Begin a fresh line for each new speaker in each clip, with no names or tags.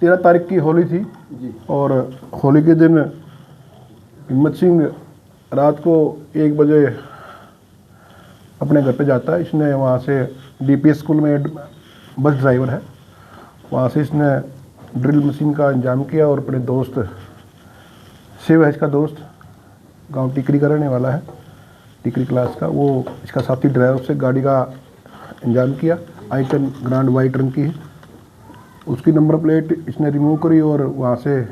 13 तारीख की होली थी
जी।
और होली के दिन हिम्मत सिंह रात को 1 बजे अपने घर पे जाता है। इसने वहाँ से डीपीएस स्कूल में बस ड्राइवर है, वहाँ से इसने ड्रिल मशीन का इंतजाम किया और अपने दोस्त शिव है इसका दोस्त, गांव टिकरी का रहने वाला है, टिकरी क्लास का, वो इसका साथी ड्राइवर से गाड़ी का इंतजाम किया। आई-10 ग्रांड वाइट रंग की है, उसकी नंबर प्लेट इसने रिमूव करी और वहाँ से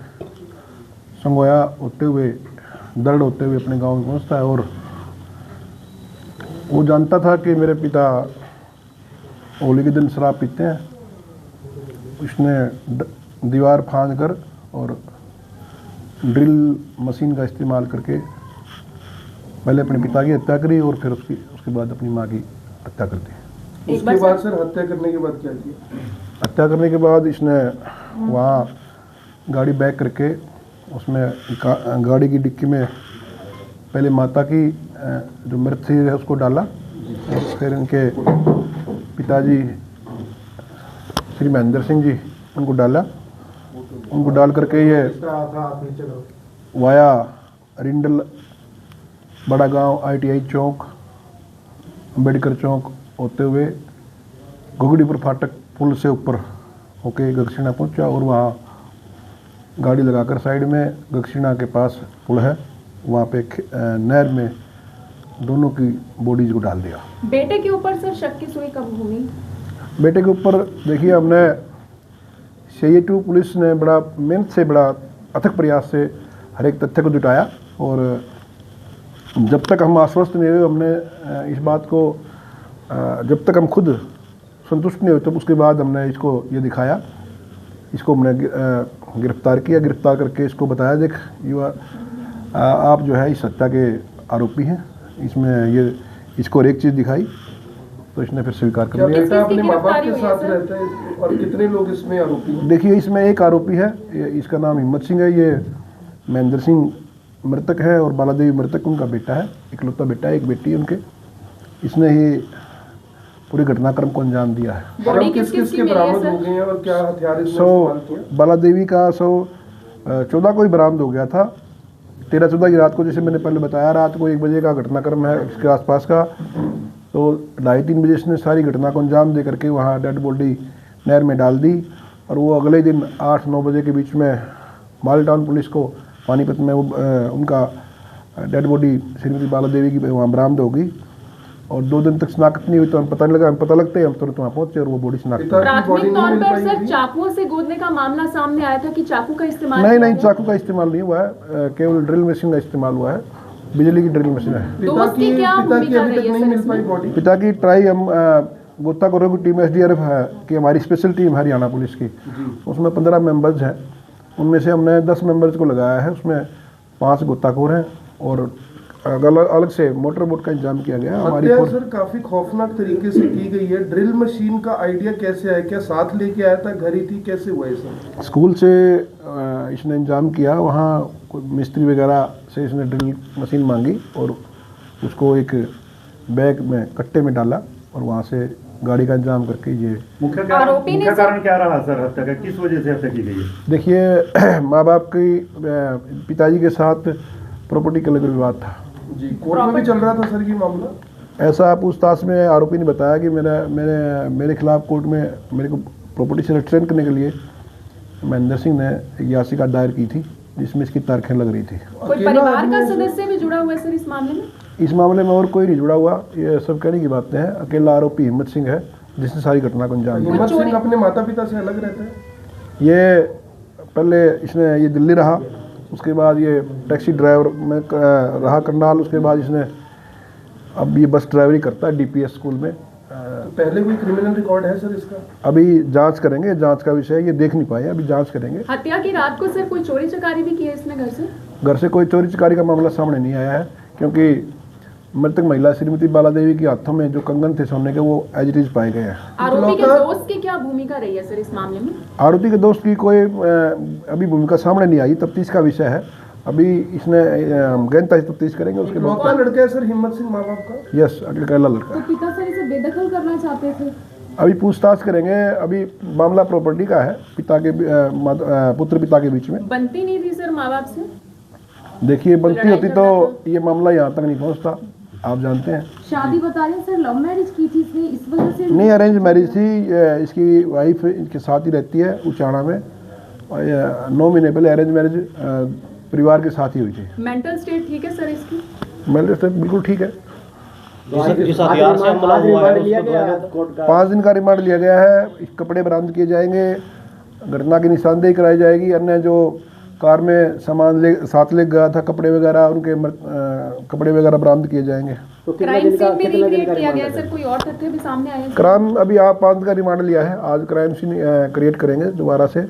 संगोया होते हुए दर्द होते हुए अपने गांव में पहुँचता है। और वो जानता था कि मेरे पिता होली के दिन शराब पीते हैं। इसने दीवार फांद कर और ड्रिल मशीन का इस्तेमाल करके पहले अपने पिता की हत्या करी और फिर उसके बाद अपनी माँ की हत्या कर दी।
उसके बाद सर हत्या करने के बाद क्या किया?
हत्या करने के बाद इसने वहाँ गाड़ी बैक करके उसमें गाड़ी की डिक्की में पहले माता की जो मृत शरीर है उसको डाला, फिर इनके पिताजी श्री महेंद्र सिंह जी उनको डाल करके ये वाया रिंडल बड़ा गांव ITI चौक अम्बेडकर चौक होते हुए घुगड़ीपुर फाटक पुल से ऊपर होके गगसीना पहुंचा और वहाँ गाड़ी लगाकर साइड में गगसीना के पास पुल है, वहाँ पे नहर में दोनों की बॉडीज को डाल दिया।
बेटे के ऊपर सर शक की सुई कब हुई?
बेटे के ऊपर देखिए, हमने CI2 पुलिस ने बड़ा मेहनत से, बड़ा अथक प्रयास से हर एक तथ्य को जुटाया और जब तक हम आश्वस्त नहीं हुए, हमने इस बात को जब तक हम खुद संतुष्ट नहीं हुए तब उसके बाद हमने इसको ये दिखाया, इसको हमने गिरफ्तार किया। गिरफ्तार करके इसको बताया, देख युवा आप जो है इस हत्या के आरोपी हैं, इसमें ये इसको और एक चीज़ दिखाई तो इसने फिर स्वीकार कर लिया।
बेटा अपने माँ बाप के साथ रहता है और कितने लोग इसमें आरोपी हैं?
देखिए, इसमें एक आरोपी है, इसका नाम हिम्मत सिंह है, ये महेंद्र सिंह मृतक है और बालादेवी मृतक उनका बेटा है, इकलौता बेटा है, एक बेटी है उनके। इसने ही पूरे घटनाक्रम को अंजाम दिया है।
बॉडी किस-किसके बरामद हो गए हैं और क्या हथियार इसमें इस्तेमाल किए?
बालादेवी का 14 को ही बरामद हो गया था। 13-14 की रात को, जैसे मैंने पहले बताया, रात को 1 बजे का घटनाक्रम है इसके आसपास का। तो 2:30-3 बजे इसने सारी घटना को अंजाम दे करके वहाँ डेड बॉडी नहर में डाल दी और वो अगले दिन 8-9 बजे के बीच में मालटाउन पुलिस को पानीपत में उनका डेड बॉडी श्रीमती बालादेवी की वहाँ बरामद होगी और 2 दिन तक शनाख्त नहीं हुई तो हम पता नहीं लगा, हम पता लगते हैं हम तुरंत वहाँ पहुँचे और वो बॉडी शनाख्त।
प्राथमिक तौर पर सर चाकुओं से गोदने का मामला सामने आया था कि चाकू का इस्तेमाल?
नहीं, चाकू का इस्तेमाल नहीं हुआ है, केवल ड्रिल मशीन का इस्तेमाल हुआ है, बिजली की ड्रिल मशीन है।
पिता की अभी तक नहीं मिल पाई बॉडी?
पिता की ट्राई हम गोताखोरों की टीम SDRF है कि हमारी स्पेशल टीम हरियाणा पुलिस की, उसमें 15 मेंबर्स हैं, उनमें से हमने 10 मेंबर्स को लगाया है, उसमें 5 गोताखोर हैं और अलग से मोटर बोट का इंतजाम किया गया है। हमारी
सर काफी खौफनाक तरीके से की गई है। ड्रिल मशीन का आइडिया कैसे आया? क्या साथ लेके आया था, घर ही थी, कैसे हुआ ये सब?
स्कूल से इसने इंतजाम किया, वहाँ मिस्त्री वगैरह से इसने ड्रिल मशीन मांगी और उसको एक बैग में कट्टे में डाला और वहाँ से गाड़ी का इंतजाम करके ये
मुख्य कारण क्या रहा सर हत्या का? किस वजह से हत्या की गई है?
देखिए, माँ बाप की पिताजी के साथ प्रॉपर्टी का लेकर विवाद था
जी, कोर्ट में भी चल रहा था सर ये मामला।
ऐसा पूछताछ में आरोपी ने बताया कि मेरे खिलाफ कोर्ट में मेरे को प्रॉपर्टी से रिस्ट्रेन करने के लिए महेंद्र सिंह ने एक याचिका दायर की थी जिसमें इसकी तारीखें लग रही थी।
कोई परिवार का सदस्य भी जुड़ा हुआ है सर इस मामले में?
इस मामले में और कोई नहीं जुड़ा हुआ, ये सब कहने की बातें हैं। अकेला आरोपी हिम्मत सिंह है जिसने सारी घटना को अंजाम दिया।
हिम्मत सिंह अपने माता पिता से अलग रहता है?
ये पहले इसने ये दिल्ली रहा, उसके बाद ये टैक्सी ड्राइवर में रहा करनाल, उसके बाद इसने अब ये बस ड्राइवरी करता है DPS स्कूल में।
तो पहले कोई क्रिमिनल रिकॉर्ड है सर इसका?
अभी जांच करेंगे, जांच का विषय ये देख नहीं पाए, अभी जांच करेंगे।
हत्या की रात को सर कोई चोरी चकारी भी की है इसने घर से?
कोई चोरी चकारी का मामला सामने नहीं आया है क्योंकि मृतक महिला श्रीमती बालादेवी के हाथों में जो कंगन थे सोने के वो एज इट इज पाए गए हैं।
आरोपी के दोस्त की क्या भूमिका रही है सर इस मामले में?
आरोपी के दोस्त की कोई अभी भूमिका सामने नहीं आई, तफ्तीश का विषय है, अभी इसने गहनता से तफ्तीश करेंगे उसके बाद।
लड़का है सर हिम्मत सिंह माँ बाप का?
यस, अकेला लड़का।
तो पिता सर इसे बेदखल करना चाहते थे?
अभी पूछताछ करेंगे। अभी मामला प्रॉपर्टी का है, पिता के पुत्र पिता के बीच में।
बनती नहीं थी सर माँ बाप से?
देखिए बनती
लड़ाई
होती तो
झगड़ा
ये मामला यहाँ तक नहीं पहुँचता, आप जानते हैं।
शादी बता रहे हैं सर, लव मैरिज की थी इसने, इस वजह से?
नहीं, अरेंज मैरिज थी। इसकी वाइफ इनके साथ ही रहती है उचाना में, और 9 महीने पहले अरेंज मैरिज परिवार के साथ ही हुई थी।
मेंटल स्टेट ठीक है सर इसकी?
मेंटल स्टेट बिल्कुल ठीक है।
जिस हथियार से हमला हुआ है उसको
5 दिन का रिमांड लिया गया है। कपड़े बरामद किए जाएंगे, घटना की निशानदेही कराई जाएगी। अन्य जो कार में सामान साथ ले गया था, कपड़े वगैरह, उनके कपड़े वगैरह बरामद किए जाएंगे।
क्राइम सीन भी रिक्रिएट किया गया है सर, कोई और तथ्य भी सामने आए हैं?
क्राइम अभी आप 5 दिन का रिमांड लिया है, आज क्राइम सीन क्रिएट करेंगे दोबारा से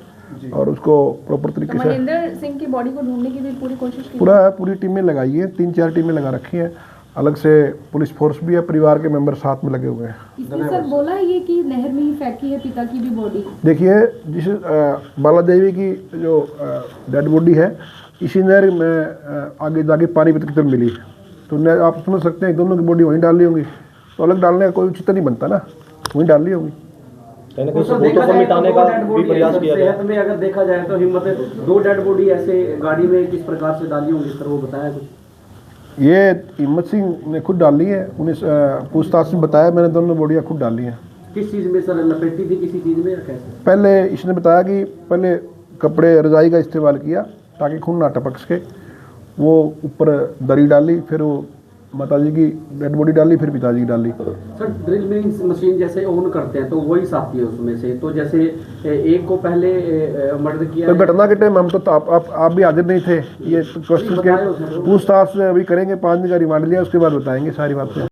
और उसको प्रॉपर तरीके से।
महेंद्र सिंह की बॉडी को ढूंढने की भी पूरी कोशिश की?
पूरी टीमें लगाई है, 3-4 टीमें लगा रखी हैं। अलग से पुलिस फोर्स भी है, परिवार के मेंबर साथ में लगे हुए हैं।
इसने सर बोला है ये कि नहर में ही फेंकी है पिता की भी बॉडी?
देखिए, जिस बाला देवी की जो डेड बॉडी है, इसी नहर में आगे जाके पानीपत की तरफ मिली, तो आप समझ सकते हैं दोनों की बॉडी वहीं डाली होंगी, तो अलग डालने का कोई उचित नहीं बनता ना, वहीं डाली होगी।
सबूतों को मिटाने का भी प्रयास किया गया।
सेहत में अगर देखा जाए तो हिम्मत है, 2 डेड बॉडी ऐसे गाड़ी में किस प्रकार से डाली होंगी सर, वो बताया कुछ?
ये हिम्मत सिंह ने खुद डाली है, उन्हें पूछताछ में बताया, मैंने दोनों बॉडियाँ खुद डाली हैं।
किस चीज़ में सर, लपेटी थी किसी चीज़ में या कैसे?
पहले इसने बताया कि पहले कपड़े रजाई का इस्तेमाल किया ताकि खून ना टपक सके, वो ऊपर दरी डाली, फिर वो माताजी की डेड बॉडी डाली, फिर पिताजी की डाली।
सर ड्रिल मशीन जैसे ऑन करते हैं तो वही साथी है उसमें से, तो जैसे एक को पहले मर्डर किया
तो घटना के टाइम हम तो आप भी हाजिर नहीं थे। ये क्वेश्चन के पूछताछ अभी करेंगे, 5 दिन का रिमांड लिया, उसके बाद बताएंगे सारी बातें।